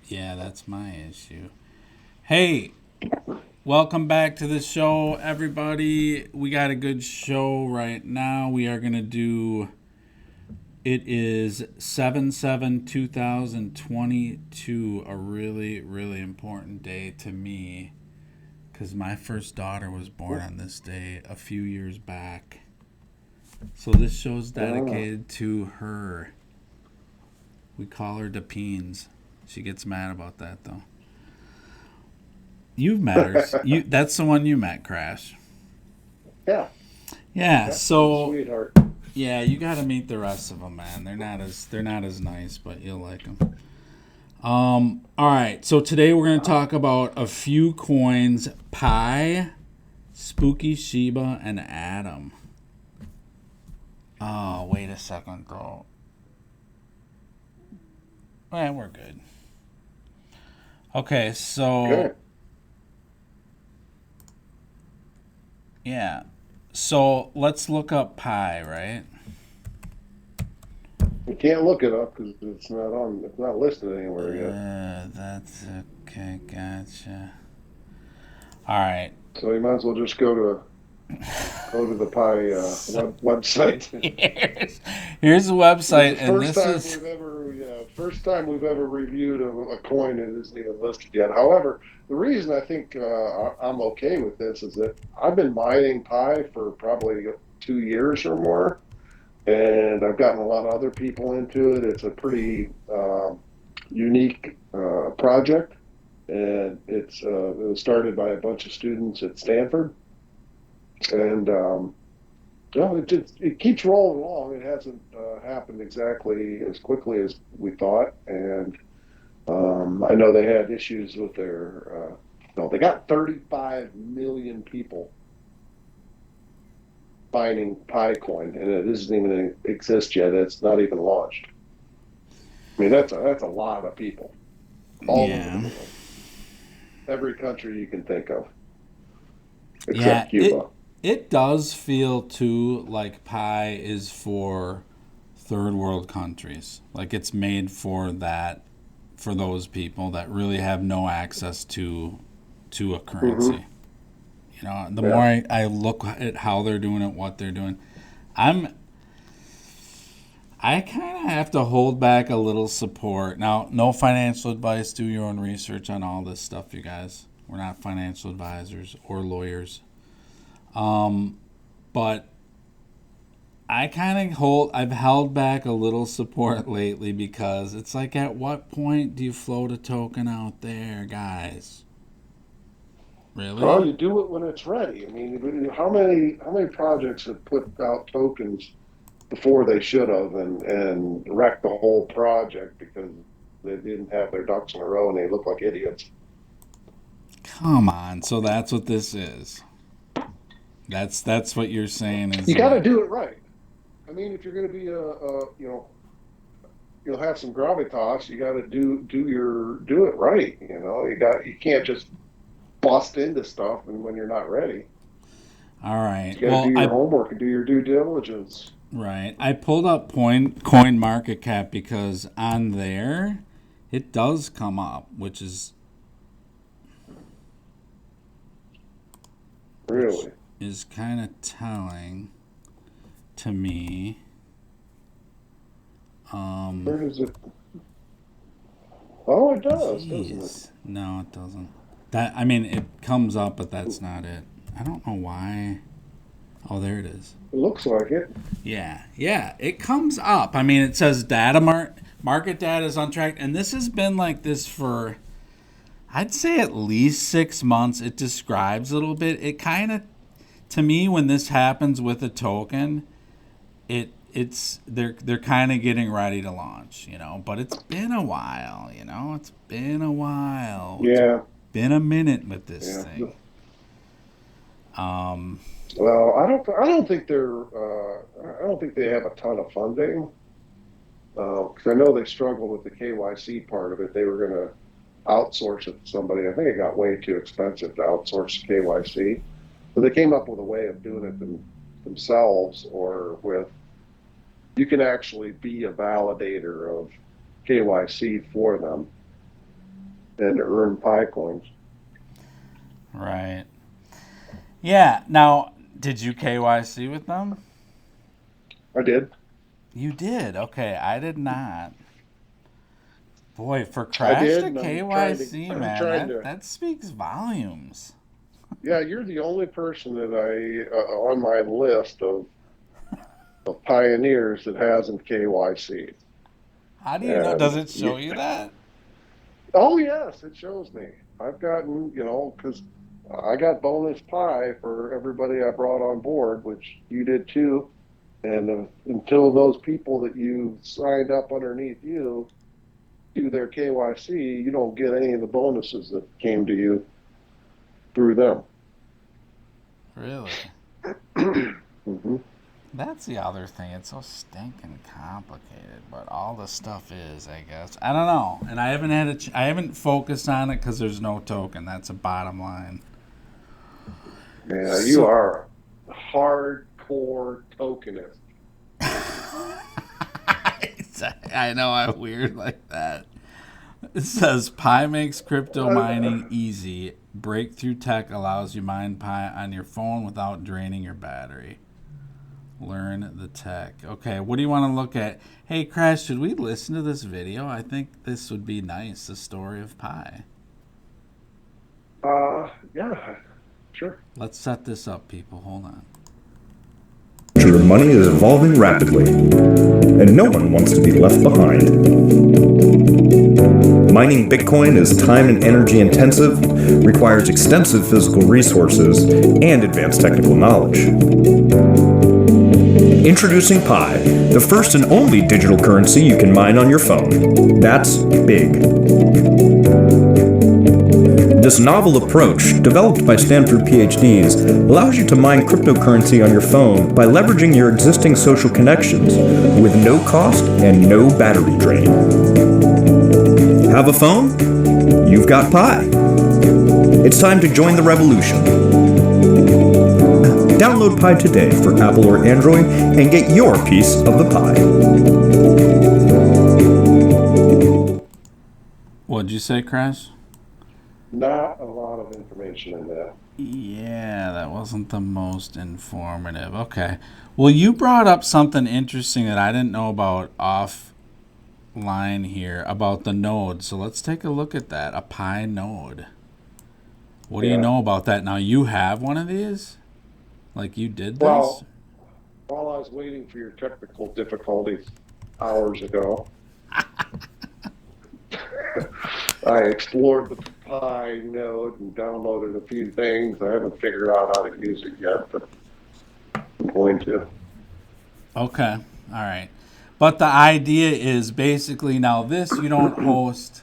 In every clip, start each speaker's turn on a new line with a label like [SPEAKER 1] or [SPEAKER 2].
[SPEAKER 1] Yeah, that's my issue. Hey, welcome back to the show, everybody. We got a good show right now. We are going to do. It is 7/7/2022, a really, really important day to me because my first daughter was born on this day a few years back. So this show's
[SPEAKER 2] Oh,
[SPEAKER 1] dedicated to her. We call her Depeens. She gets mad about that though. You've met her. That's the one you met, Crash.
[SPEAKER 2] yeah,
[SPEAKER 1] Yeah.
[SPEAKER 2] yeah, she's a
[SPEAKER 1] So
[SPEAKER 2] sweetheart.
[SPEAKER 1] yeah, you got to meet the rest of them, man. They're not as nice, but you'll like them. All right. So today we're gonna talk about a few coins: Pi, Spooky Shiba, and Atom. Oh, wait a second, though. We're good. Okay, so
[SPEAKER 2] Okay.
[SPEAKER 1] yeah, so let's look up Pi, right?
[SPEAKER 2] You can't look it up because it's not listed anywhere yet.
[SPEAKER 1] That's okay. Gotcha. All right.
[SPEAKER 2] So you might as well just go to the Pi website.
[SPEAKER 1] Here's, here's the
[SPEAKER 2] This is
[SPEAKER 1] website,
[SPEAKER 2] the
[SPEAKER 1] and
[SPEAKER 2] first
[SPEAKER 1] this
[SPEAKER 2] time
[SPEAKER 1] is
[SPEAKER 2] first time we've ever reviewed a coin that isn't even listed yet. However, the reason I think I'm okay with this is that I've been mining Pi for probably 2 years or more, and I've gotten a lot of other people into it. It's a pretty unique project, and it was started by a bunch of students at Stanford, and it keeps rolling along. It hasn't happened exactly as quickly as we thought, and I know they had issues with their. No, they got 35 million people mining Picoin, and it doesn't even exist yet. It's not even launched. I mean, that's a lot of people all over the
[SPEAKER 1] yeah,
[SPEAKER 2] world, every country you can think of,
[SPEAKER 1] yeah.
[SPEAKER 2] except
[SPEAKER 1] It
[SPEAKER 2] Cuba.
[SPEAKER 1] it does feel too like Pi is for third world countries. Like it's made for that, for those people that really have no access to a
[SPEAKER 2] Hmm.
[SPEAKER 1] currency. The more
[SPEAKER 2] Yeah.
[SPEAKER 1] I look at how they're doing it, what they're doing, I'm I kind of have to hold back a little support. Now, no financial advice. Do your own research on all this stuff, you guys. We're not financial advisors or lawyers. But I've held back a little support lately because it's like, at what point do you float a token out there, guys?
[SPEAKER 2] Well,
[SPEAKER 1] Really?
[SPEAKER 2] you do it when it's ready. I mean, how many projects have put out tokens before they should have and wrecked the whole project because they didn't have their ducks in a row and they look like idiots.
[SPEAKER 1] Come on. So that's what this is. That's what you're saying is
[SPEAKER 2] You got to
[SPEAKER 1] like,
[SPEAKER 2] do it right. I mean, if you're going to be you'll have some gravitas. You got to do it right. You can't just bust into stuff and when you're not ready.
[SPEAKER 1] all right.
[SPEAKER 2] You got to do
[SPEAKER 1] Well,
[SPEAKER 2] your
[SPEAKER 1] I
[SPEAKER 2] homework and do your due diligence.
[SPEAKER 1] Right. I pulled up coin market cap because on there it does come up, which
[SPEAKER 2] Really.
[SPEAKER 1] is kind of telling to me. Um
[SPEAKER 2] Where does it? Oh, it does, doesn't it?
[SPEAKER 1] Jeez. No, it doesn't. That I mean it comes up, but that's not it. I don't know why. Oh, there it is.
[SPEAKER 2] It looks like it.
[SPEAKER 1] Yeah. Yeah, it comes up. I mean, it says market data is untracked, and this has been like this for, I'd say, at least 6 months. It describes a little bit. It kind of, to me, when this happens with a token, they're kind of getting ready to launch. But it's been a while. It's been a while. It's
[SPEAKER 2] Yeah,
[SPEAKER 1] been a minute with this
[SPEAKER 2] yeah.
[SPEAKER 1] thing. Um,
[SPEAKER 2] Well, I don't think they have a ton of funding because I know they struggled with the KYC part of it. They were going to outsource it to somebody. I think it got way too expensive to outsource KYC, so they came up with a way of doing it themselves, or with you can actually be a validator of KYC for them. and earn Pi coins.
[SPEAKER 1] Right. Yeah. Now, did you KYC with them?
[SPEAKER 2] I did.
[SPEAKER 1] You did. Okay, I did not. Boy, for
[SPEAKER 2] I
[SPEAKER 1] Crash
[SPEAKER 2] did,
[SPEAKER 1] to
[SPEAKER 2] and I'm trying to.
[SPEAKER 1] KYC,
[SPEAKER 2] I'm
[SPEAKER 1] man,
[SPEAKER 2] trying
[SPEAKER 1] that
[SPEAKER 2] to.
[SPEAKER 1] that speaks volumes.
[SPEAKER 2] Yeah, you're the only person that on my list of pioneers that hasn't KYC.
[SPEAKER 1] How do you know? Does
[SPEAKER 2] And
[SPEAKER 1] it show you that?
[SPEAKER 2] oh yes, it shows me. I've gotten, because I got bonus Pi for everybody I brought on board, which you did too. And until those people that you signed up underneath you do their KYC, you don't get any of the bonuses that came to you through them.
[SPEAKER 1] Really?
[SPEAKER 2] hmm
[SPEAKER 1] That's the other thing. It's so stinking complicated, but all the stuff is, I guess. I don't know, and I haven't I haven't focused on it because there's no token. That's a bottom line.
[SPEAKER 2] Yeah, you
[SPEAKER 1] So
[SPEAKER 2] are a hardcore tokenist.
[SPEAKER 1] I know I'm weird like that. It says Pi makes crypto mining easy. Breakthrough tech allows you mine Pi on your phone without draining your battery. Learn the tech. Okay, what do you want to look at? Hey, Crash, should we listen to this video? I think this would be nice. The story of Pi.
[SPEAKER 2] Yeah, sure.
[SPEAKER 1] Let's set this up, people. Hold on.
[SPEAKER 3] Your money is evolving rapidly, and no one wants to be left behind. Mining Bitcoin is time and energy intensive, requires extensive physical resources, and advanced technical knowledge. Introducing Pi, the first and only digital currency you can mine on your phone. That's big. This novel approach, developed by Stanford PhDs, allows you to mine cryptocurrency on your phone by leveraging your existing social connections with no cost and no battery drain. Have a phone? You've got Pi. It's time to join the revolution. Download Pi today for Apple or Android and get your piece of the pie.
[SPEAKER 1] What'd you say, Crash?
[SPEAKER 2] Not a lot of information in that.
[SPEAKER 1] Yeah, that wasn't the most informative. Okay. Well, you brought up something interesting that I didn't know about offline here about the node. So let's take a look at that. A Pi node. What do you know about that? Now, you have one of these? Like you did this?
[SPEAKER 2] Well, while I was waiting for your technical difficulties hours ago, I explored the Pi node and downloaded a few things. I haven't figured out how to use it yet, but I'm going to.
[SPEAKER 1] Okay. All right. But the idea is basically now this you don't host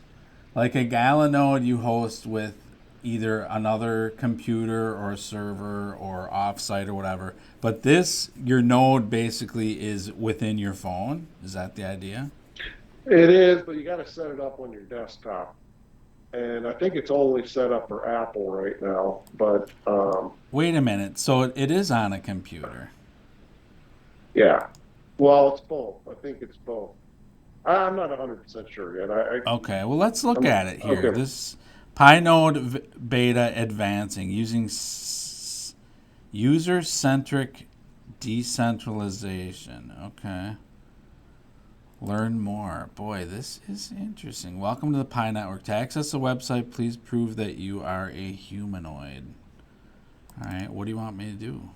[SPEAKER 1] like a Gala node you host with either another computer or a server or offsite or whatever. But this, your node basically is within your phone. Is that the idea?
[SPEAKER 2] It is, but you got to set it up on your desktop. And I think it's only set up for Apple right now. But
[SPEAKER 1] Wait a minute. So it is on a computer.
[SPEAKER 2] yeah, well, it's both. I think it's both. I'm not 100% sure yet.
[SPEAKER 1] Okay. Well, let's look at it here.
[SPEAKER 2] Okay.
[SPEAKER 1] This Pi node beta advancing using user-centric decentralization. Okay. Learn more. Boy, this is interesting. Welcome to the Pi Network. To access the website, please prove that you are a humanoid. All right, what do you want me to do?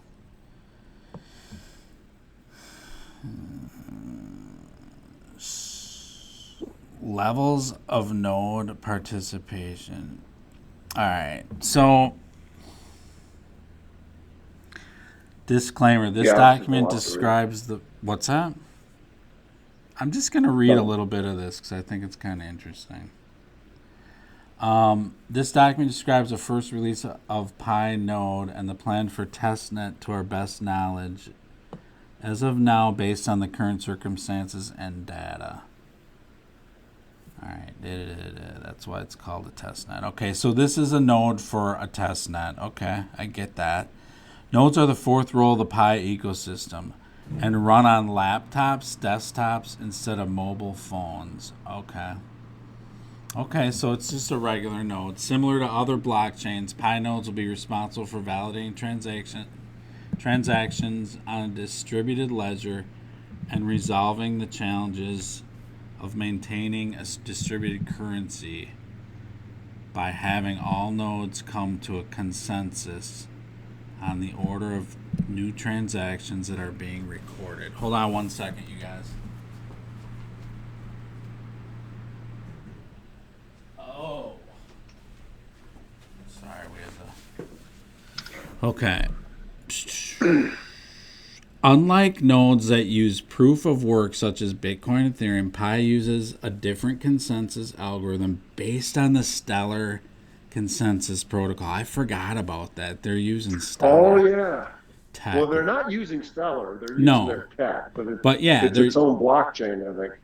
[SPEAKER 1] Levels of node participation. All right, so disclaimer, this document describes the... What's that? I'm just going to read a little bit of this because I think it's kind of interesting. This document describes the first release of Pi node and the plan for testnet to our best knowledge as of now based on the current circumstances and data. All right, that's why it's called a testnet. Okay, so this is a node for a testnet. Okay, I get that. Nodes are the fourth role of the Pi ecosystem and run on laptops, desktops, instead of mobile phones. Okay. Okay, so it's just a regular node. Similar to other blockchains, Pi nodes will be responsible for validating transactions on a distributed ledger and resolving the challenges of maintaining a distributed currency by having all nodes come to a consensus on the order of new transactions that are being recorded. Hold on 1 second, you guys. Oh. Sorry, we had to. Okay. Unlike nodes that use proof of work such as Bitcoin and Ethereum, Pi uses a different consensus algorithm based on the Stellar consensus protocol. I forgot about that. They're using Stellar.
[SPEAKER 2] Oh, yeah.
[SPEAKER 1] Tech.
[SPEAKER 2] Well, they're not using Stellar. They're using their tech.
[SPEAKER 1] But yeah,
[SPEAKER 2] it's its own blockchain, I think.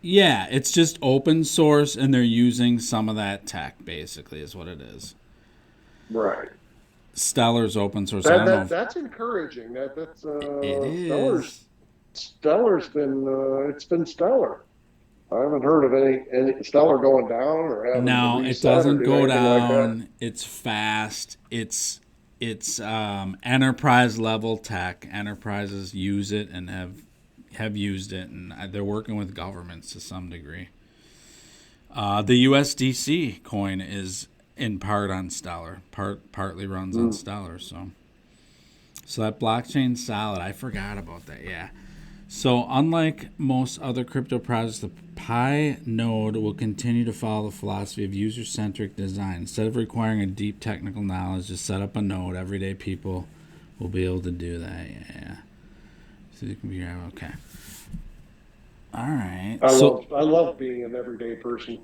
[SPEAKER 1] Yeah, it's just open source, and they're using some of that tech, basically, is what it is.
[SPEAKER 2] Right.
[SPEAKER 1] Stellar's open source.
[SPEAKER 2] That's encouraging. That's
[SPEAKER 1] it is.
[SPEAKER 2] Stellar's been it's been stellar. I haven't heard of any Stellar going down or having
[SPEAKER 1] No, it doesn't go down. Like it's fast. It's enterprise level tech. Enterprises use it and have used it, and they're working with governments to some degree. The USDC coin is in part on Stellar, partly runs on Stellar. So that blockchain's solid. I forgot about that. Yeah. So unlike most other crypto projects, the Pi node will continue to follow the philosophy of user-centric design. Instead of requiring a deep technical knowledge to set up a node, everyday people will be able to do that. Yeah. So the computer. Okay. All right.
[SPEAKER 2] I love being an everyday person.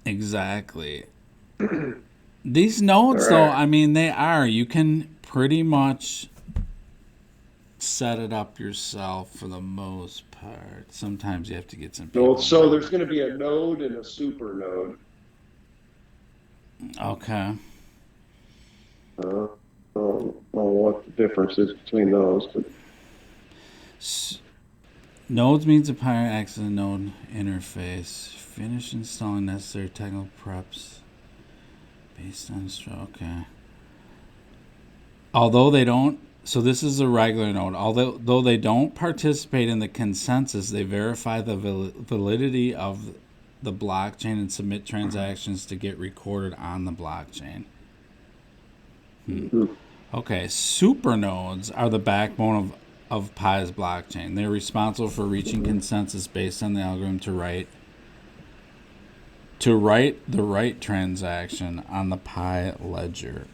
[SPEAKER 1] Exactly. These nodes, though, I mean, they are. You can pretty much set it up yourself for the most part. Sometimes you have to get some people.
[SPEAKER 2] So there's going to be a node and a super node.
[SPEAKER 1] Okay.
[SPEAKER 2] I don't know what the difference is between those, but
[SPEAKER 1] nodes means a Pi acts as a node interface. Finish installing necessary technical preps based on okay. Although they don't, so this is a regular node. Although they don't participate in the consensus, they verify the validity of the blockchain and submit transactions to get recorded on the blockchain. Okay, supernodes are the backbone of Pi's blockchain. They're responsible for reaching consensus based on the algorithm to write the right transaction on the Pi ledger,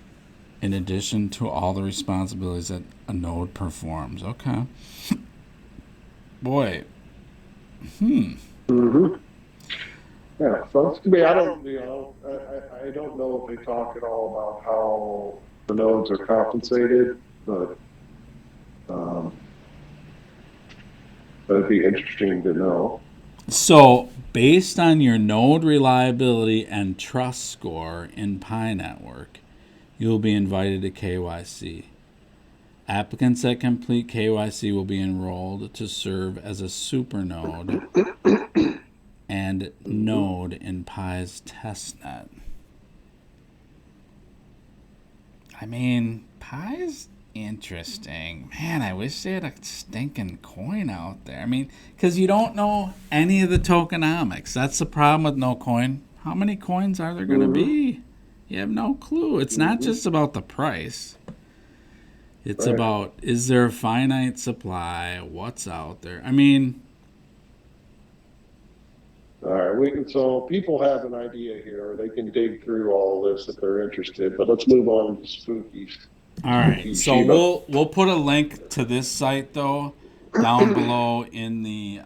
[SPEAKER 1] in addition to all the responsibilities that a node performs. Okay. Boy.
[SPEAKER 2] Mm-hmm. Yeah, so to me, I don't know if they talk at all about how the nodes are compensated, but it'd be interesting to know.
[SPEAKER 1] So, based on your node reliability and trust score in Pi Network, you will be invited to KYC. Applicants that complete KYC will be enrolled to serve as a supernode and node in Pi's testnet. I mean, Pi's interesting. Man, I wish they had a stinking coin out there. I mean, because you don't know any of the tokenomics. That's the problem with no coin. How many coins are there going to be? You have no clue. It's not just about the price. It's about, is there a finite supply? What's out there? I mean...
[SPEAKER 2] All right, so people have an idea here. They can dig through all this if they're interested. But let's move on to Spookies.
[SPEAKER 1] All right, so we'll put a link to this site though down below in the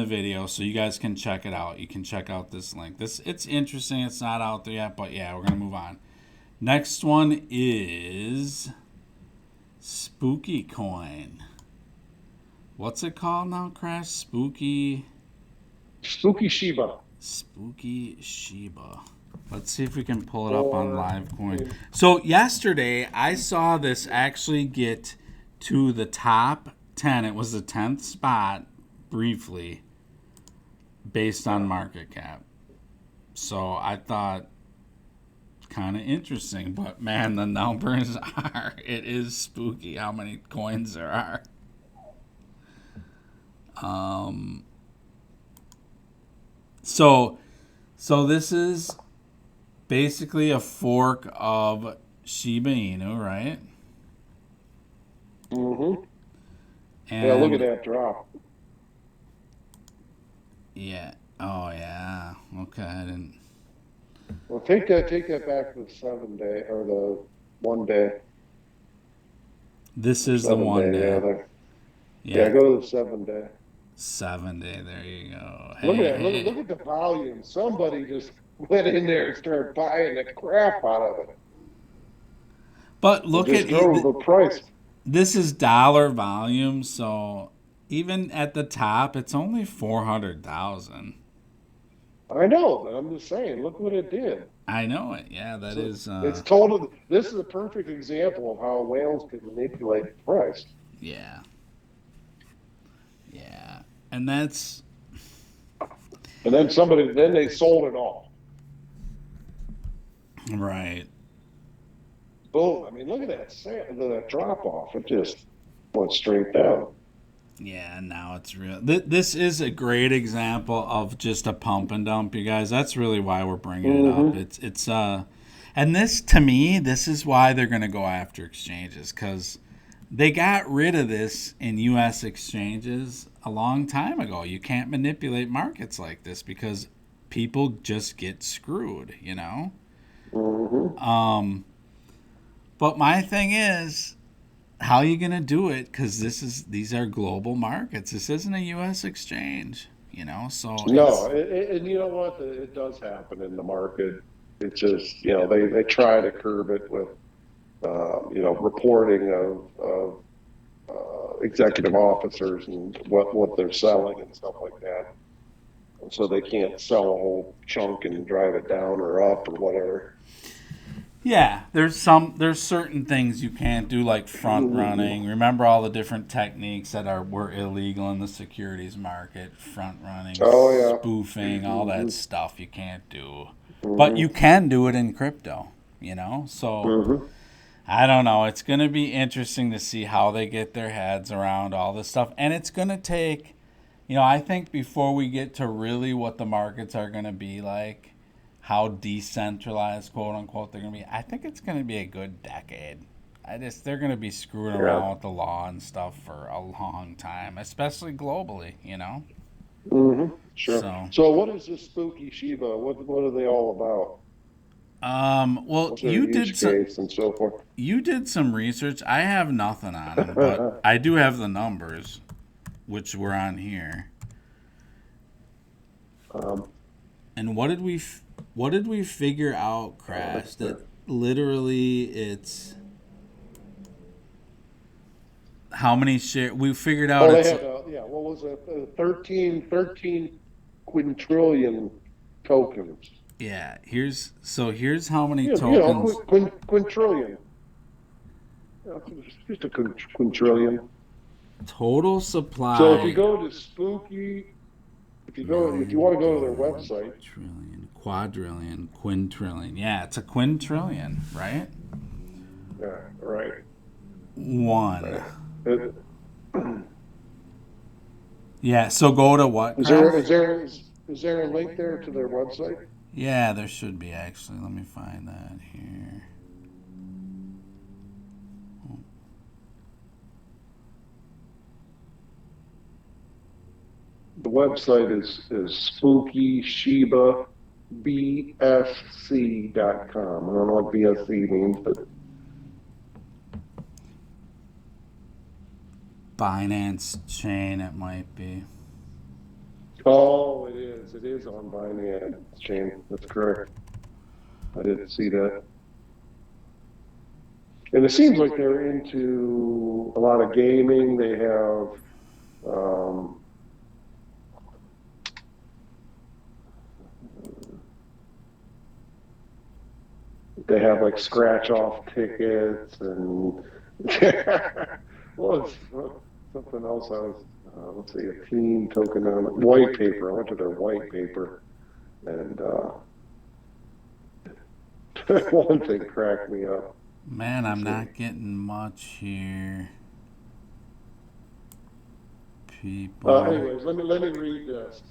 [SPEAKER 1] video, so you guys can check it out. You can check out this link. It's interesting. It's not out there yet, but yeah, we're gonna move on. Next one is Spooky Coin. What's it called now, Crash? Spooky
[SPEAKER 2] Shiba.
[SPEAKER 1] Spooky Shiba. Let's see if we can pull it up on LiveCoin. So yesterday, I saw this actually get to the top 10. It was the 10th spot, briefly, based on market cap. So I thought kind of interesting, but man, the numbers it is spooky how many coins there are. So this is basically a fork of Shiba Inu, right?
[SPEAKER 2] Mm-hmm.
[SPEAKER 1] And
[SPEAKER 2] Yeah, look at that drop.
[SPEAKER 1] Yeah. Oh yeah. Okay. I didn't.
[SPEAKER 2] Well, take that back to the 7 day or the 1 day.
[SPEAKER 1] This
[SPEAKER 2] Or
[SPEAKER 1] is the 1
[SPEAKER 2] 7 day. Yeah,
[SPEAKER 1] day.
[SPEAKER 2] there. Yeah,
[SPEAKER 1] Yeah.
[SPEAKER 2] go to the 7 day.
[SPEAKER 1] 7 day. There you go.
[SPEAKER 2] Look at
[SPEAKER 1] Hey,
[SPEAKER 2] that. Look
[SPEAKER 1] hey.
[SPEAKER 2] at the volume. Somebody just went in there and started buying the crap out of it.
[SPEAKER 1] But
[SPEAKER 2] It
[SPEAKER 1] look
[SPEAKER 2] just
[SPEAKER 1] at
[SPEAKER 2] drove the price.
[SPEAKER 1] this is dollar volume, so even at the top, it's only 400,000.
[SPEAKER 2] I know, but I'm just saying. Look what it did.
[SPEAKER 1] I know it. Yeah, that
[SPEAKER 2] So
[SPEAKER 1] is.
[SPEAKER 2] it's total. This is a perfect example of how whales can manipulate the price.
[SPEAKER 1] Yeah. Yeah, and that's
[SPEAKER 2] And then they sold it all.
[SPEAKER 1] right.
[SPEAKER 2] Boom. I mean, look at that drop off. It just went straight down.
[SPEAKER 1] Yeah, now it's real. This is a great example of just a pump and dump, you guys. That's really why we're bringing it up. It's and this to me, this is why they're going to go after exchanges, because they got rid of this in U.S. exchanges a long time ago. You can't manipulate markets like this because people just get screwed, you know. But my thing is, how are you going to do it? Because these are global markets. This isn't a U.S. exchange, you know. So
[SPEAKER 2] No, and you know what? It does happen in the market. It's just they try to curb it with reporting of executive officers and what they're selling and stuff like that. And so they can't sell a whole chunk and drive it down or up or whatever.
[SPEAKER 1] yeah, there's certain things you can't do, like front running. Remember all the different techniques that were illegal in the securities market, front running,
[SPEAKER 2] Oh yeah,
[SPEAKER 1] spoofing, all that stuff you can't do. But you can do it in crypto, you know? So I don't know. It's going to be interesting to see how they get their heads around all this stuff. And it's going to take, I think before we get to really what the markets are going to be like, how decentralized, quote unquote, they're going to be, I think it's going to be a good decade. They're going to be screwing around with the law and stuff for a long time, especially globally, you know?
[SPEAKER 2] Sure. So what is this spooky Shiba? What are they all about?
[SPEAKER 1] Well,
[SPEAKER 2] What's their use case and so forth?
[SPEAKER 1] You did some research. I have nothing on them, but I do have the numbers, which were on here. And what did we figure out, Crash? That literally it's how many shares we figured out.
[SPEAKER 2] They had what was it? 13 quintillion tokens.
[SPEAKER 1] Yeah, here's how many tokens.
[SPEAKER 2] Quintillion. Just a quintillion.
[SPEAKER 1] Total supply.
[SPEAKER 2] So if you go to Spooky, if you want to go to their website,
[SPEAKER 1] trillion, quadrillion, quintillion. Yeah, it's a quintillion, right?
[SPEAKER 2] Yeah, right.
[SPEAKER 1] One. Yeah. So go to what?
[SPEAKER 2] Is there a link there to their website?
[SPEAKER 1] Yeah, there should be actually. Let me find that here.
[SPEAKER 2] The website is Spooky Shiba BSC.com. I don't know what BSC means, but
[SPEAKER 1] Binance chain, it might be.
[SPEAKER 2] oh, it is. It is on Binance chain. That's correct. I didn't see that. And it seems like they're into a lot of gaming. They have like scratch off tickets and well, something else. I was let's see, a team tokenomic white paper. I went to their white paper, and One thing cracked me up.
[SPEAKER 1] Man, I'm not getting much here. People.
[SPEAKER 2] Anyways, let me read this.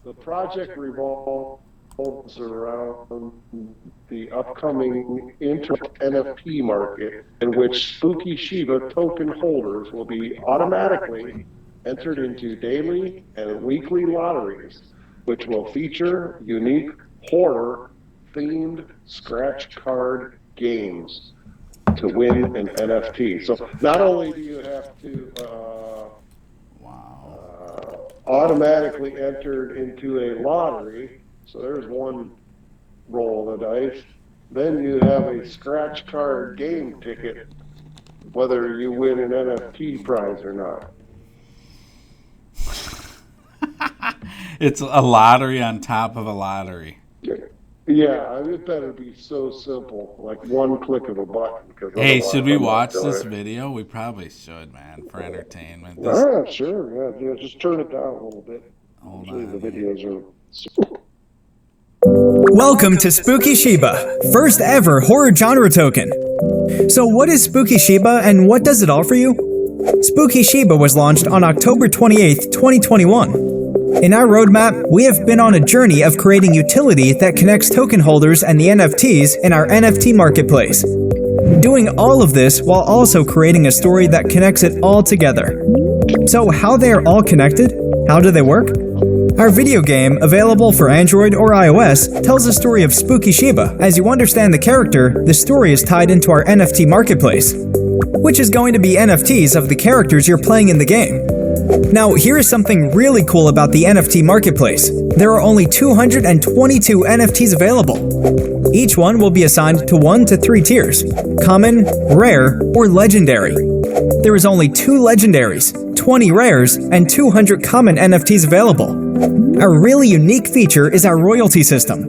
[SPEAKER 2] The project revolves around the upcoming NFT market, in which Spooky Shiba token holders will be automatically entered into daily and weekly lotteries, which will feature unique horror-themed scratch card games to win an NFT. So not only do you have to automatically entered into a lottery, so there's one roll of the dice, then you have a scratch card game ticket, whether you win an NFT prize or not.
[SPEAKER 1] It's a lottery on top of a lottery.
[SPEAKER 2] Yeah, it better be so simple, like one click of a button.
[SPEAKER 1] Hey, should we watch this video? We probably should, man, for entertainment.
[SPEAKER 2] Sure, yeah, just turn it down a little bit. Usually the videos are...
[SPEAKER 4] Welcome to Spooky Shiba, first ever horror genre token. So what is Spooky Shiba and what does it offer you? Spooky Shiba was launched on October 28th, 2021. In our roadmap, we have been on a journey of creating utility that connects token holders and the NFTs in our NFT marketplace. Doing all of this while also creating a story that connects it all together. So how they are all connected? How do they work? Our video game, available for Android or iOS, tells the story of Spooky Shiba. As you understand the character, the story is tied into our NFT marketplace, which is going to be NFTs of the characters you're playing in the game. Now, here is something really cool about the NFT marketplace. There are only 222 NFTs available. Each one will be assigned to 1 to 3 tiers: common, rare, or legendary. There is only 2 legendaries, 20 rares, and 200 common NFTs available. A really unique feature is our royalty system.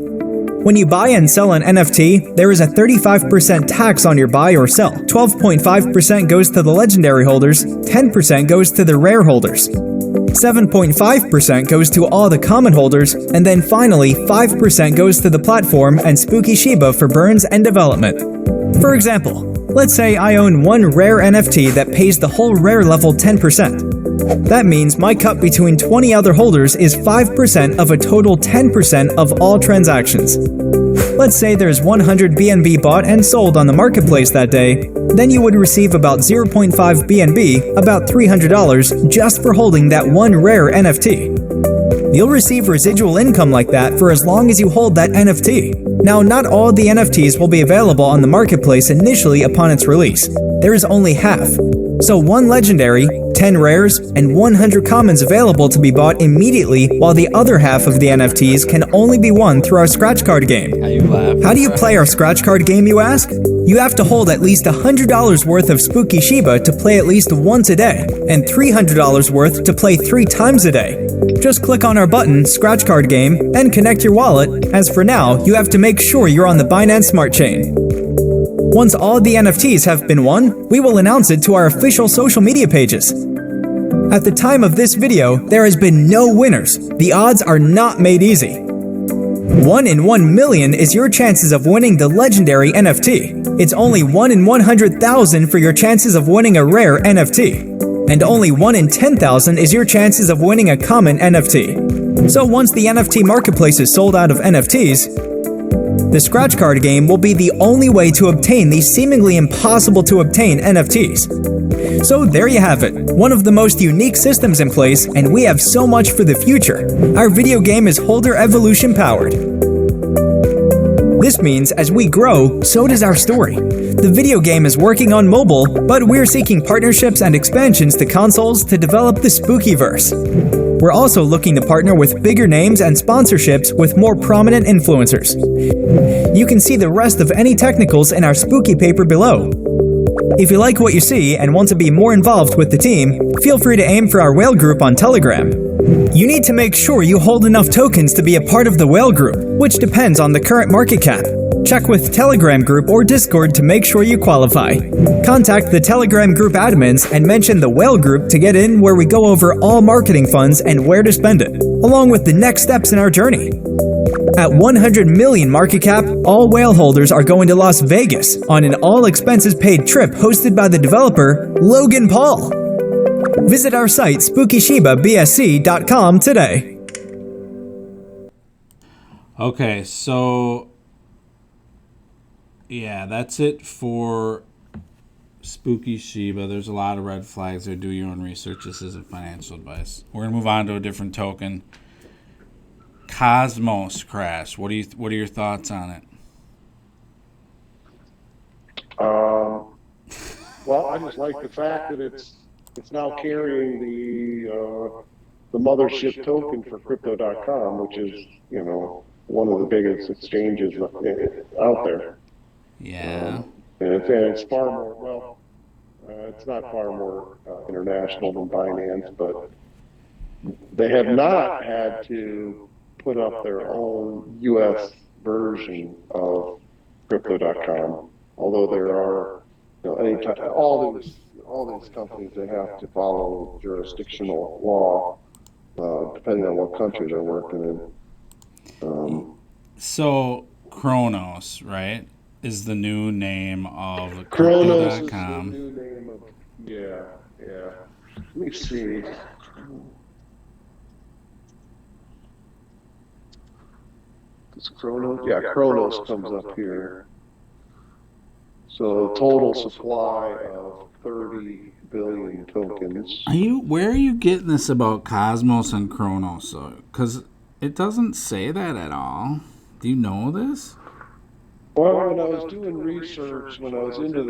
[SPEAKER 4] When you buy and sell an NFT, there is a 35% tax on your buy or sell. 12.5% goes to the legendary holders, 10% goes to the rare holders, 7.5% goes to all the common holders, and then finally 5% goes to the platform and Spooky Shiba for burns and development. For example, let's say I own one rare NFT that pays the whole rare level 10%. That means my cut between 20 other holders is 5% of a total 10% of all transactions. Let's say there's 100 BNB bought and sold on the marketplace that day, then you would receive about 0.5 BNB, about $300, just for holding that one rare NFT. You'll receive residual income like that for as long as you hold that NFT. Now, not all the NFTs will be available on the marketplace initially upon its release. There is only half. So 1 legendary, 10 rares, and 100 commons available to be bought immediately, while the other half of the NFTs can only be won through our scratch card game. How do you play our scratch card game, you ask? You have to hold at least $100 worth of Spooky Shiba to play at least once a day, and $300 worth to play 3 times a day. Just click on our button, Scratch Card Game, and connect your wallet. As for now, you have to make sure you're on the Binance Smart Chain. Once all the NFTs have been won, we will announce it to our official social media pages. At the time of this video, there has been no winners. The odds are not made easy. 1 in 1 million is your chances of winning the legendary NFT. It's only 1 in 100,000 for your chances of winning a rare NFT. And only 1 in 10,000 is your chances of winning a common NFT. So once the NFT marketplace is sold out of NFTs, the scratch card game will be the only way to obtain these seemingly impossible to obtain NFTs. So there you have it, one of the most unique systems in place, and we have so much for the future. Our video game is holder evolution powered. This means as we grow, so does our story. The video game is working on mobile, but we're seeking partnerships and expansions to consoles to develop the Spookyverse. We're also looking to partner with bigger names and sponsorships with more prominent influencers. You can see the rest of any technicals in our Spooky paper below. If you like what you see and want to be more involved with the team, feel free to aim for our whale group on Telegram. You need to make sure you hold enough tokens to be a part of the whale group, which depends on the current market cap. Check with Telegram group or Discord to make sure you qualify. Contact the Telegram group admins and mention the whale group to get in, where we go over all marketing funds and where to spend it, along with the next steps in our journey. At 100 million market cap, all whale holders are going to Las Vegas on an all-expenses-paid trip hosted by the developer, Logan Paul. Visit our site, SpookyShibaBSC.com today.
[SPEAKER 1] Okay, so yeah, that's it for Spooky Shiba. There's a lot of red flags there. Do your own research. This isn't financial advice. We're gonna move on to a different token. Cosmos Crash. What are your thoughts on it?
[SPEAKER 2] Well, I just like the fact that it's now carrying the mothership token for Crypto.com, which is one of the biggest exchanges out there.
[SPEAKER 1] Yeah.
[SPEAKER 2] And it's far more it's not far more international than Binance, but they have not had to put up their own U.S. version of Crypto.com, although there are all these companies, they have to follow jurisdictional law depending on what country they're working in.
[SPEAKER 1] So Kronos, right, is the new name of
[SPEAKER 2] Kronos
[SPEAKER 1] Crypto.com.
[SPEAKER 2] is the new name of yeah. Let me see. Does Kronos? Yeah, Kronos comes up here. So total supply of 30 billion tokens.
[SPEAKER 1] Where are you getting this about Cosmos and Kronos? Because it doesn't say that at all. Do you know this?
[SPEAKER 2] Well, when I was doing research, when I was into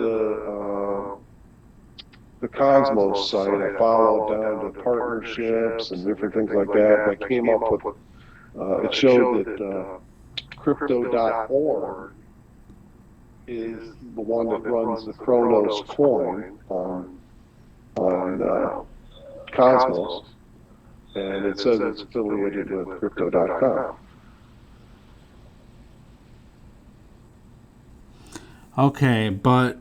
[SPEAKER 2] the Cosmos site, I followed down to partnerships and different things like that. And I came up with it showed that Crypto.org is the one that runs the Kronos coin on Cosmos, and it says it's affiliated with Crypto.com.
[SPEAKER 1] Okay, but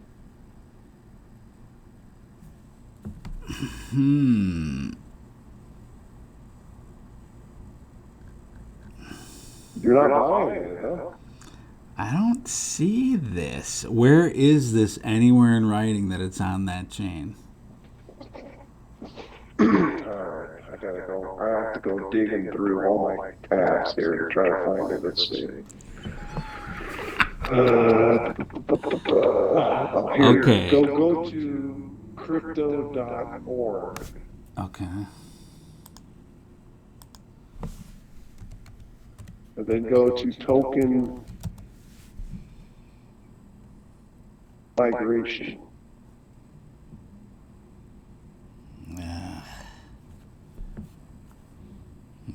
[SPEAKER 2] You're not buying it, huh?
[SPEAKER 1] I don't see this. Where is this anywhere in writing that it's on that chain?
[SPEAKER 2] Alright, I gotta go. I have to go digging through all my tabs here to try to find it. Let's see.
[SPEAKER 1] Okay.
[SPEAKER 2] Go to crypto.org.
[SPEAKER 1] Okay.
[SPEAKER 2] And then go to token migration.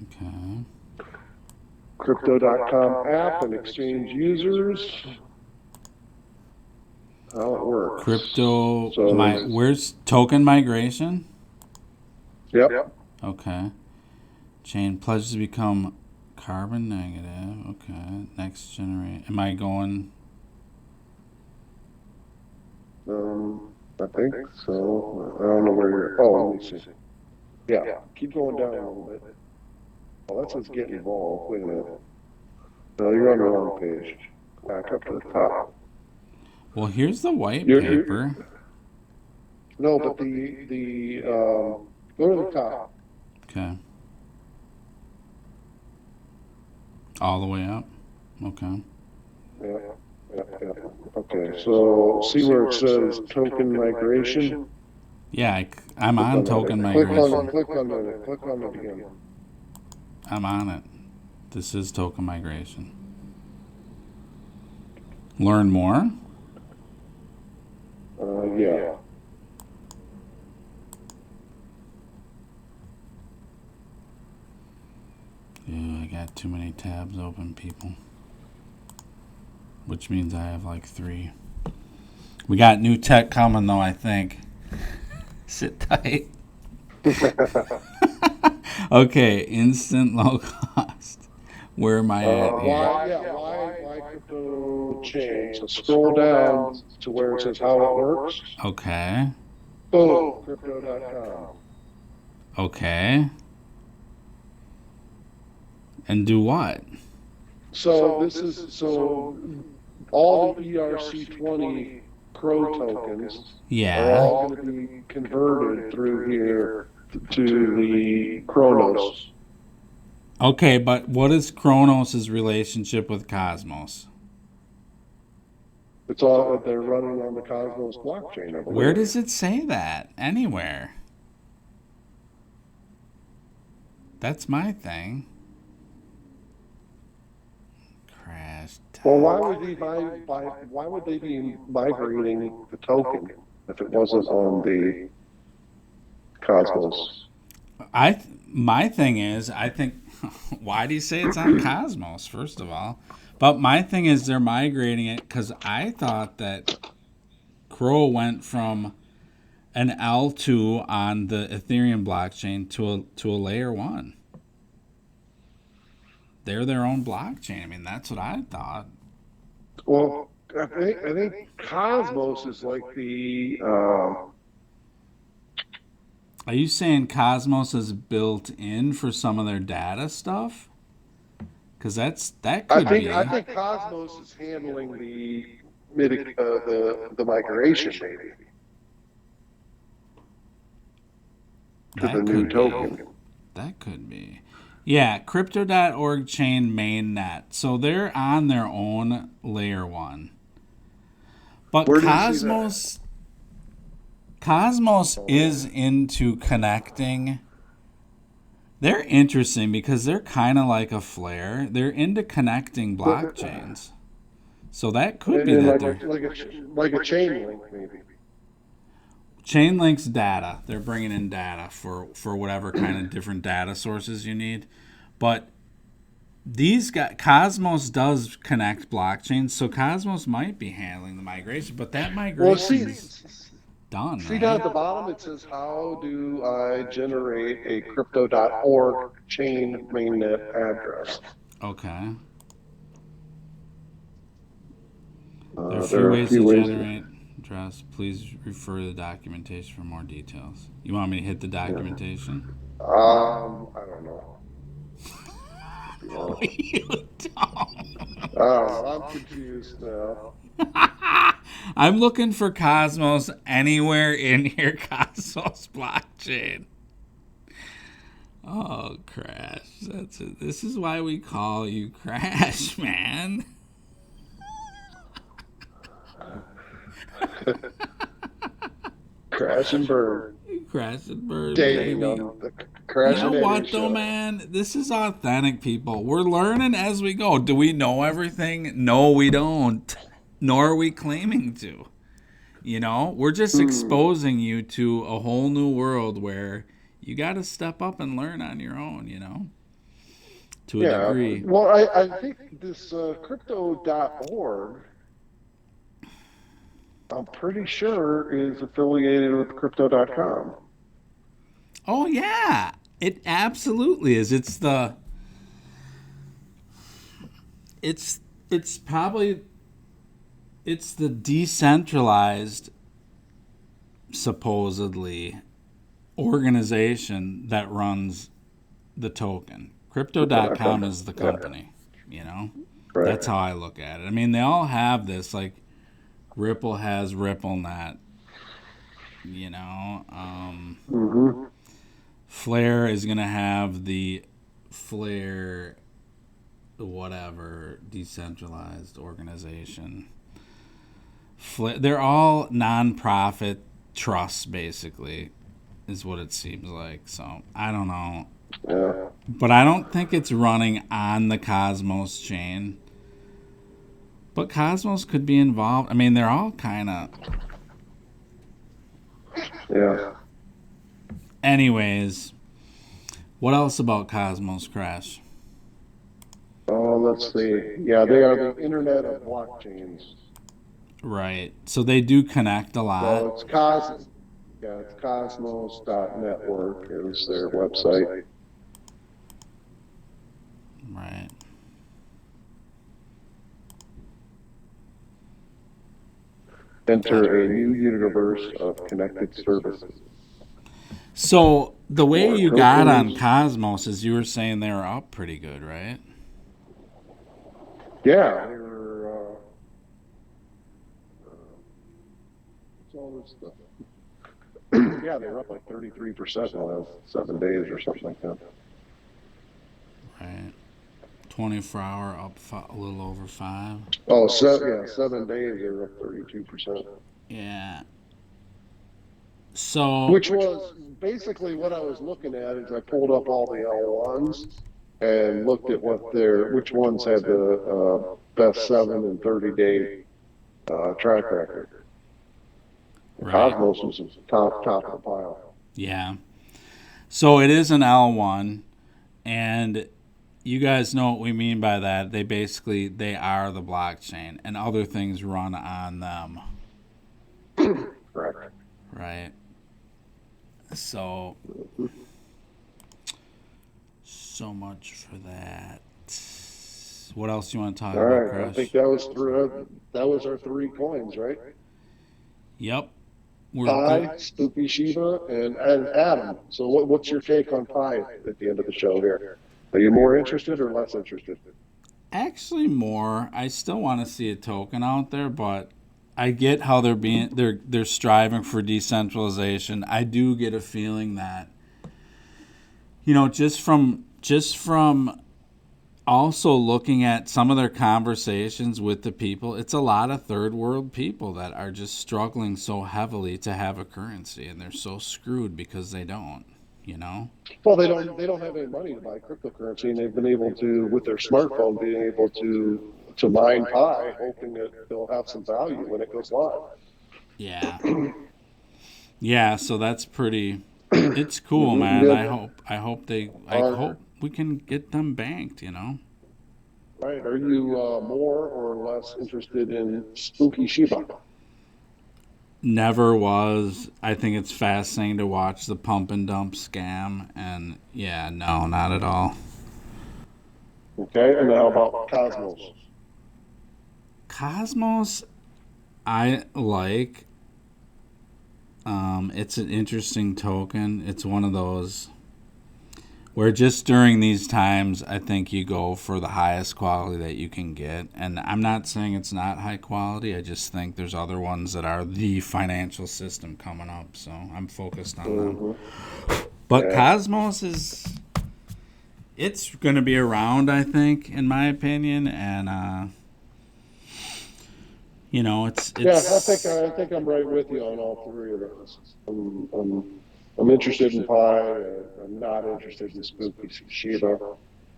[SPEAKER 1] Okay.
[SPEAKER 2] Crypto.com app and exchange users. How it works.
[SPEAKER 1] Where's token migration?
[SPEAKER 2] Yep.
[SPEAKER 1] Okay. Chain pledges to become carbon negative. Okay. Next generation. Am I going?
[SPEAKER 2] I think so. I don't know where you're. Oh, let me see. Yeah. Keep going down a little bit. Oh, that says get involved. Wait a minute. No, you're on the wrong page. Back up to the top.
[SPEAKER 1] Well, here's the white paper.
[SPEAKER 2] No, but the go to the top.
[SPEAKER 1] Okay. All the way up. Okay.
[SPEAKER 2] Yeah. Okay, so see where it says token migration?
[SPEAKER 1] Yeah, I'm on token migration.
[SPEAKER 2] Click on it again.
[SPEAKER 1] I'm on it. This is token migration. Learn more?
[SPEAKER 2] Yeah.
[SPEAKER 1] Ew, I got too many tabs open, people. Which means I have like 3. We got new tech coming, though, I think. Sit tight. Okay, instant low cost. Where am I at here?
[SPEAKER 2] Why crypto change? So scroll down to where it says how it works.
[SPEAKER 1] Okay.
[SPEAKER 2] Boom, crypto.com.
[SPEAKER 1] Okay. And do what?
[SPEAKER 2] So this is so all the ERC20 Pro tokens are
[SPEAKER 1] Yeah.
[SPEAKER 2] all going to be converted through here to the Chronos.
[SPEAKER 1] Okay, but what is Kronos' relationship with Cosmos?
[SPEAKER 2] It's all they're running on the Cosmos blockchain, I
[SPEAKER 1] Where
[SPEAKER 2] believe.
[SPEAKER 1] does it say that? Anywhere. That's my thing. Crash.
[SPEAKER 2] Well, why would they be migrating the token if it wasn't on the Cosmos?
[SPEAKER 1] My thing is, I think, why do you say it's on Cosmos, first of all? But my thing is they're migrating it because I thought that Crow went from an L2 on the Ethereum blockchain to a layer 1. They're their own blockchain. I mean, that's what I thought.
[SPEAKER 2] Well, I think Cosmos is like the
[SPEAKER 1] Are you saying Cosmos is built in for some of their data stuff? Because that could be.
[SPEAKER 2] I think Cosmos is handling the migration maybe to the
[SPEAKER 1] That
[SPEAKER 2] new
[SPEAKER 1] could be.
[SPEAKER 2] token.
[SPEAKER 1] That could be. Yeah, crypto.org chain mainnet. So they're on their own layer 1. But
[SPEAKER 2] Where do you see that?
[SPEAKER 1] Cosmos is into connecting. They're interesting because they're kind of like a Flare. They're into connecting blockchains. So that could be
[SPEAKER 2] And
[SPEAKER 1] that
[SPEAKER 2] like a chain link maybe.
[SPEAKER 1] Chainlink's data. They're bringing in data for whatever kind of different data sources you need. But these guys, Cosmos does connect blockchains, so Cosmos might be handling the migration, but that
[SPEAKER 2] Well, see,
[SPEAKER 1] migration's done,
[SPEAKER 2] see down
[SPEAKER 1] right?
[SPEAKER 2] at the bottom it says how do I generate a crypto.org chain mainnet address?
[SPEAKER 1] Okay. There are a
[SPEAKER 2] There
[SPEAKER 1] few
[SPEAKER 2] are a
[SPEAKER 1] ways
[SPEAKER 2] few
[SPEAKER 1] to
[SPEAKER 2] ways.
[SPEAKER 1] generate address. Please refer to the documentation for more details. You want me to hit the documentation?
[SPEAKER 2] I don't know. You
[SPEAKER 1] No,
[SPEAKER 2] know.
[SPEAKER 1] you don't.
[SPEAKER 2] I don't know. I'm confused now.
[SPEAKER 1] I'm looking for Cosmos anywhere in your Cosmos blockchain. Oh, Crash. That's it. This is why we call you Crash, man.
[SPEAKER 2] Crash and burn.
[SPEAKER 1] Crash and burn,
[SPEAKER 2] Dating
[SPEAKER 1] baby.
[SPEAKER 2] on the
[SPEAKER 1] You
[SPEAKER 2] Crash
[SPEAKER 1] know
[SPEAKER 2] and Edy
[SPEAKER 1] what, though,
[SPEAKER 2] show.
[SPEAKER 1] man? This is authentic, people. We're learning as we go. Do we know everything? No, we don't. Nor are we claiming to. You know, we're just exposing you to a whole new world where you got to step up and learn on your own, to a
[SPEAKER 2] Yeah.
[SPEAKER 1] degree.
[SPEAKER 2] Well, I think this crypto.org, I'm pretty sure, is affiliated with crypto.com.
[SPEAKER 1] Oh, yeah. It absolutely is. It's probably it's the decentralized supposedly organization that runs the token. Crypto.com is the company,
[SPEAKER 2] Right.
[SPEAKER 1] That's how I look at it. I mean, they all have this, like Ripple has RippleNet, Flare is going to have the Flare whatever decentralized organization. They're all non-profit trusts, basically, is what it seems like. So I don't know,
[SPEAKER 2] Yeah.
[SPEAKER 1] but I don't think it's running on the Cosmos chain. But Cosmos could be involved. I mean, they're all kind of.
[SPEAKER 2] Yeah.
[SPEAKER 1] Anyways, what else about Cosmos, Crash?
[SPEAKER 2] Oh, let's see. Yeah, they are the Internet of Blockchains.
[SPEAKER 1] Right. So they do connect a lot.
[SPEAKER 2] So it's Cosmos. Yeah, it's cosmos.network is their website.
[SPEAKER 1] Right.
[SPEAKER 2] Enter a new universe of connected services.
[SPEAKER 1] So the way
[SPEAKER 2] Or
[SPEAKER 1] you got on
[SPEAKER 2] tokens.
[SPEAKER 1] Cosmos is you were saying they were up pretty good, right?
[SPEAKER 2] Yeah, they were. What's all this stuff? Yeah, they were up like 33% in the last 7 days or something like that.
[SPEAKER 1] Right. 24-hour up a little over 5.
[SPEAKER 2] Oh, 7 days they were up 32%.
[SPEAKER 1] Yeah. So,
[SPEAKER 2] Which was basically what I was looking at. Is I pulled up all the L1s and looked at which ones had the best 7 and 30 day track record.
[SPEAKER 1] right.
[SPEAKER 2] Cosmos was top of the pile.
[SPEAKER 1] Yeah. So it is an L1, and you guys know what we mean by that. They are the blockchain, and other things run on them.
[SPEAKER 2] Correct.
[SPEAKER 1] Right. So much for that. What else do you want to talk
[SPEAKER 2] All
[SPEAKER 1] about,
[SPEAKER 2] right,
[SPEAKER 1] Crash?
[SPEAKER 2] I think that was our 3 coins, right?
[SPEAKER 1] Yep.
[SPEAKER 2] Pi, Spooky Shiba, and Adam. So what's your take on Pi at the end of the show here? Are you more interested or less interested?
[SPEAKER 1] Actually, more. I still want to see a token out there, but I get how they're striving for decentralization. I do get a feeling that, just from also looking at some of their conversations with the people, it's a lot of third world people that are just struggling so heavily to have a currency, and they're so screwed because they don't.
[SPEAKER 2] Well, they don't have any money to buy cryptocurrency, and they've been able to, with their smartphone, being able to mine Pi, hoping that they'll have some value when it goes live.
[SPEAKER 1] Yeah. Yeah, so that's pretty. It's cool, man. I hope we can get them banked.
[SPEAKER 2] Right? Are you more or less interested in Spooky Shiba?
[SPEAKER 1] Never was. I think it's fascinating to watch the pump and dump scam, and yeah, no, not at all.
[SPEAKER 2] Okay, and how about Cosmos?
[SPEAKER 1] Cosmos, I like. It's an interesting token. It's one of those where just during these times, I think you go for the highest quality that you can get. And I'm not saying it's not high quality. I just think there's other ones that are the financial system coming up. So I'm focused on them. But Cosmos it's going to be around, I think, in my opinion. And, it's.
[SPEAKER 2] Yeah, I think I'm right with you on all 3 of those. I'm interested in Pi. I'm not interested in Spooky Shiba.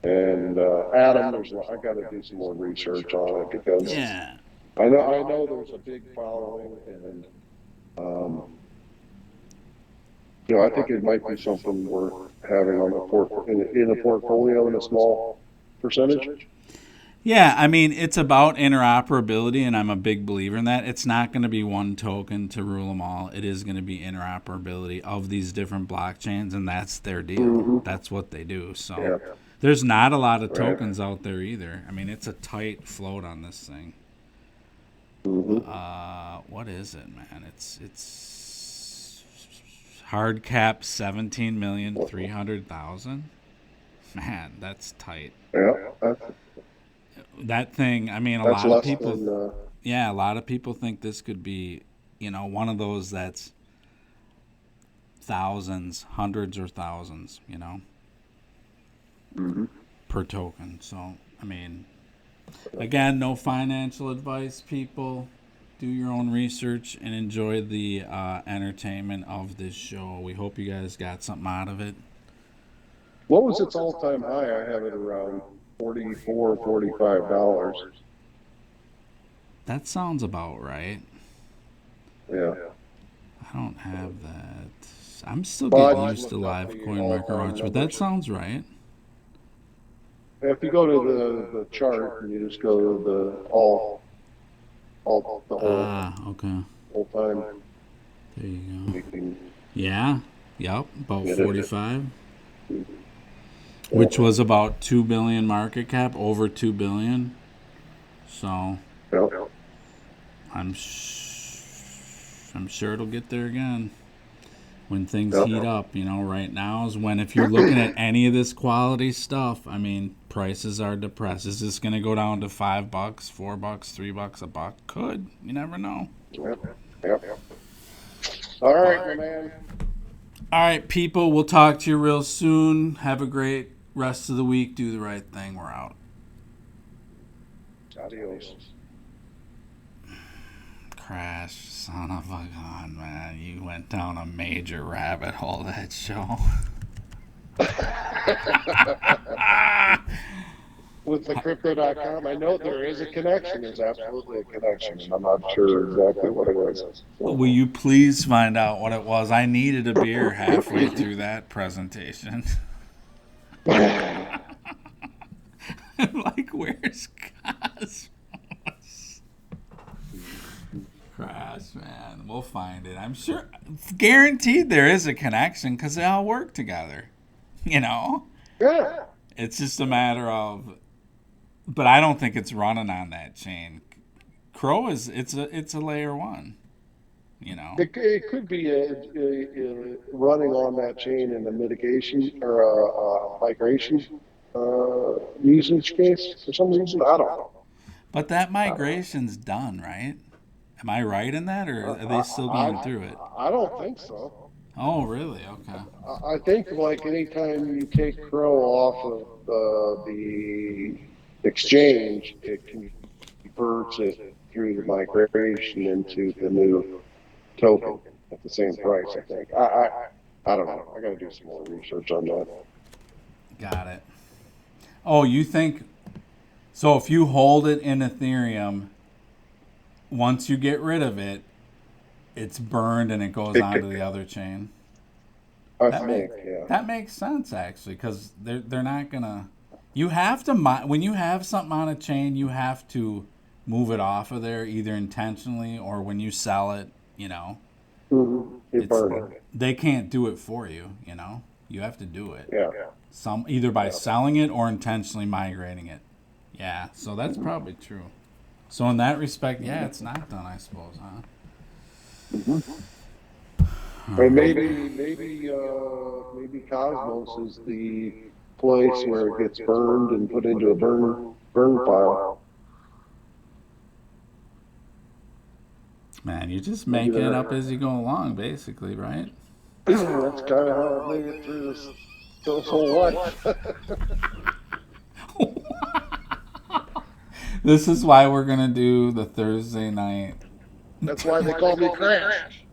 [SPEAKER 2] And Adam, I got to do some more research on it because I know there's a big following, and I think it might be something worth having on in a portfolio in a small percentage.
[SPEAKER 1] Yeah, I mean, it's about interoperability, and I'm a big believer in that. It's not going to be one token to rule them all. It is going to be interoperability of these different blockchains, and that's their deal. Mm-hmm. That's what they do. So there's not a lot of tokens out there either. I mean, it's a tight float on this thing. Mm-hmm. What is it, man? It's hard cap 17,300,000. Man, that's tight.
[SPEAKER 2] Yeah.
[SPEAKER 1] That thing, I mean, a lot of people think this could be, one of those that's thousands, hundreds or thousands, per token. So, I mean, again, no financial advice, people. Do your own research and enjoy the entertainment of this show. We hope you guys got something out of it.
[SPEAKER 2] What was its all-time high? I have it around $44, $45.
[SPEAKER 1] That sounds about right.
[SPEAKER 2] Yeah.
[SPEAKER 1] I don't have that. I'm still getting used to live coin market watch, but that sounds right.
[SPEAKER 2] If you go to the chart and you just go to the whole
[SPEAKER 1] okay.
[SPEAKER 2] Whole time.
[SPEAKER 1] There you go. Yeah. Yep. About 45. Which was about 2 billion market cap, over 2 billion. So I'm sure it'll get there again. when things
[SPEAKER 2] Yep.
[SPEAKER 1] heat up, right now is when, if you're looking at any of this quality stuff, I mean, prices are depressed. Is this going to go down to $5, $4, $3 a buck? Could. You never know.
[SPEAKER 2] Yep. All right, my man.
[SPEAKER 1] All right, people, we'll talk to you real soon. Have a great rest of the week. Do the right thing. We're out.
[SPEAKER 2] Adios.
[SPEAKER 1] Crash, son of a gun, man. You went down a major rabbit hole, that show.
[SPEAKER 2] With the crypto.com, I know there is a connection. There's absolutely a connection, and I'm not sure exactly what it is.
[SPEAKER 1] Will you please find out what it was? I needed a beer halfway through that presentation. I'm like, where's Cosmos? Crash, man. We'll find it. I'm sure. Guaranteed there is a connection because they all work together.
[SPEAKER 2] Yeah.
[SPEAKER 1] It's just a matter of. But I don't think it's running on that chain. Crow it's a layer 1.
[SPEAKER 2] It could be running on that chain in a mitigation or a migration usage case for some reason. I don't know.
[SPEAKER 1] But that migration's done, right? Am I right in that, or are they still going through it?
[SPEAKER 2] I don't think so.
[SPEAKER 1] Oh, really? Okay.
[SPEAKER 2] I think like anytime you take Crow off of the exchange, it converts it through the migration into the new token at the same price. I think. I don't know. I got to do some more research on that.
[SPEAKER 1] Got it. Oh, you think? So if you hold it in Ethereum, once you get rid of it, it's burned and it goes on to the other chain. That makes sense, actually, because they're not gonna. You have to when you have something on a chain, you have to move it off of there either intentionally or when you sell it. They can't do it for you. You have to do it.
[SPEAKER 2] Yeah.
[SPEAKER 1] Either by selling it or intentionally migrating it. Yeah, so that's probably true. So in that respect, yeah, it's not done, I suppose, huh?
[SPEAKER 2] Or maybe Cosmos is the place where it gets burned and put into a burn pile.
[SPEAKER 1] Man, you just make it up as you go along, basically, right?
[SPEAKER 2] That's kind of how I made it through this whole life.
[SPEAKER 1] This is why we're going to do the Thursday night.
[SPEAKER 2] That's why they call me Crash.